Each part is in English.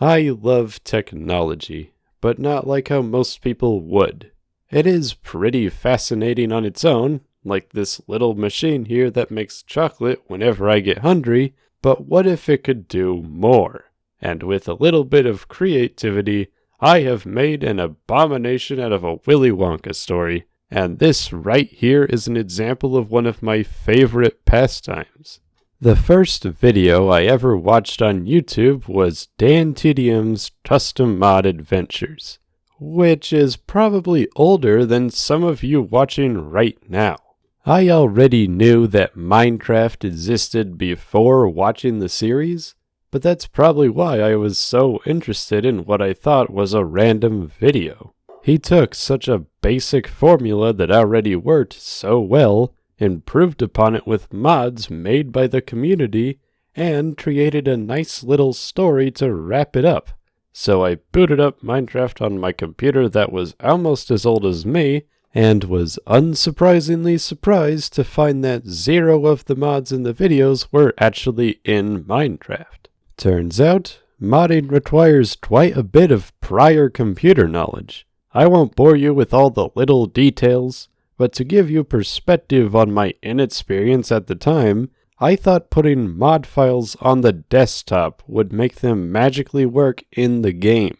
I love technology, but not like how most people would. It is pretty fascinating on its own, like this little machine here that makes chocolate whenever I get hungry, but what if it could do more? And with a little bit of creativity, I have made an abomination out of a Willy Wonka story, and this right here is an example of one of my favorite pastimes. The first video I ever watched on YouTube was Dan TDM's Custom Mod Adventures, which is probably older than some of you watching right now. I already knew that Minecraft existed before watching the series, but that's probably why I was so interested in what I thought was a random video. He took such a basic formula that already worked so well, improved upon it with mods made by the community, and created a nice little story to wrap it up. So I booted up Minecraft on my computer that was almost as old as me, and was unsurprisingly surprised to find that 0 of the mods in the videos were actually in Minecraft. Turns out, modding requires quite a bit of prior computer knowledge. I won't bore you with all the little details, but to give you perspective on my inexperience at the time, I thought putting mod files on the desktop would make them magically work in the game.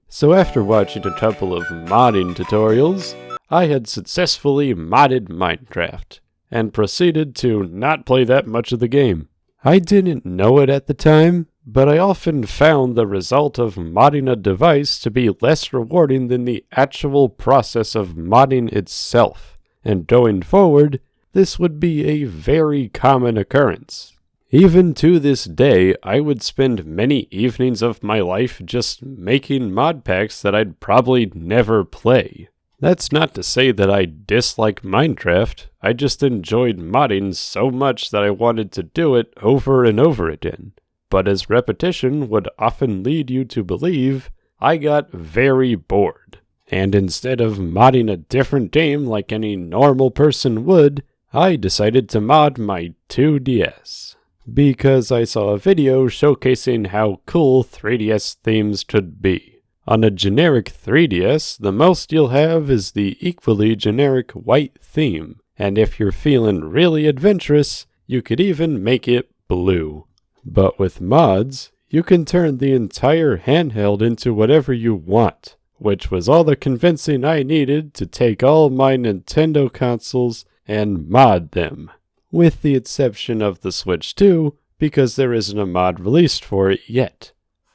So after watching a couple of modding tutorials, I had successfully modded Minecraft, and proceeded to not play that much of the game. I didn't know it at the time, but I often found the result of modding a device to be less rewarding than the actual process of modding itself, and going forward, this would be a very common occurrence. Even to this day, I would spend many evenings of my life just making mod packs that I'd probably never play. That's not to say that I dislike Minecraft, I just enjoyed modding so much that I wanted to do it over and over again. But as repetition would often lead you to believe, I got very bored. And instead of modding a different game like any normal person would, I decided to mod my 2DS. Because I saw a video showcasing how cool 3DS themes could be. On a generic 3DS, the most you'll have is the equally generic white theme, and if you're feeling really adventurous, you could even make it blue. But with mods, you can turn the entire handheld into whatever you want, which was all the convincing I needed to take all my Nintendo consoles and mod them. With the exception of the Switch 2, because there isn't a mod released for it yet.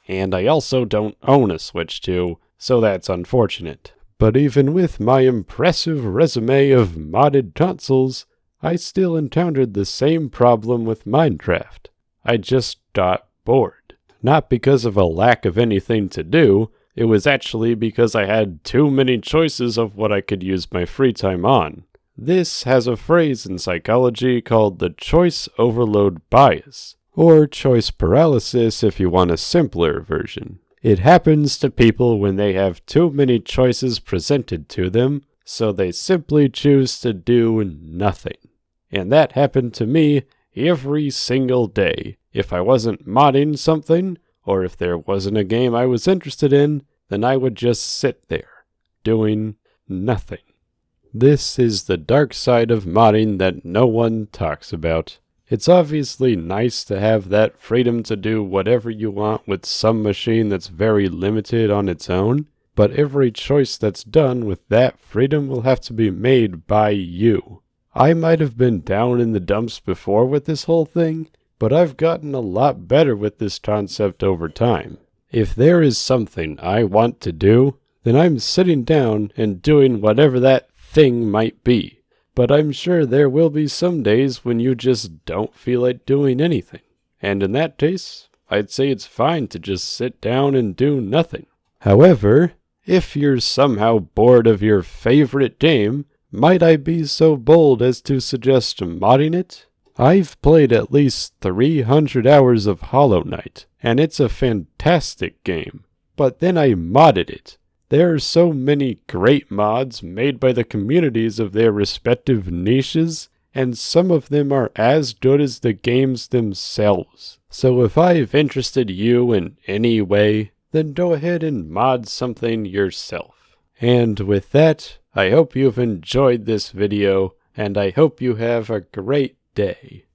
And I also don't own a Switch 2, so that's unfortunate. But even with my impressive resume of modded consoles, I still encountered the same problem with Minecraft. I just got bored. Not because of a lack of anything to do, it was actually because I had too many choices of what I could use my free time on. This has a phrase in psychology called the choice overload bias, or choice paralysis if you want a simpler version. It happens to people when they have too many choices presented to them, so they simply choose to do nothing. And that happened to me every single day. If I wasn't modding something, or if there wasn't a game I was interested in, then I would just sit there, doing nothing. This is the dark side of modding that no one talks about. It's obviously nice to have that freedom to do whatever you want with some machine that's very limited on its own, but every choice that's done with that freedom will have to be made by you. I might have been down in the dumps before with this whole thing, but I've gotten a lot better with this concept over time. If there is something I want to do, then I'm sitting down and doing whatever that thing might be. But I'm sure there will be some days when you just don't feel like doing anything. And in that case, I'd say it's fine to just sit down and do nothing. However, if you're somehow bored of your favorite game, might I be so bold as to suggest modding it? I've played at least 300 hours of Hollow Knight, and it's a fantastic game. But then I modded it. There are so many great mods made by the communities of their respective niches, and some of them are as good as the games themselves. So if I've interested you in any way, then go ahead and mod something yourself. And with that, I hope you've enjoyed this video, and I hope you have a great day.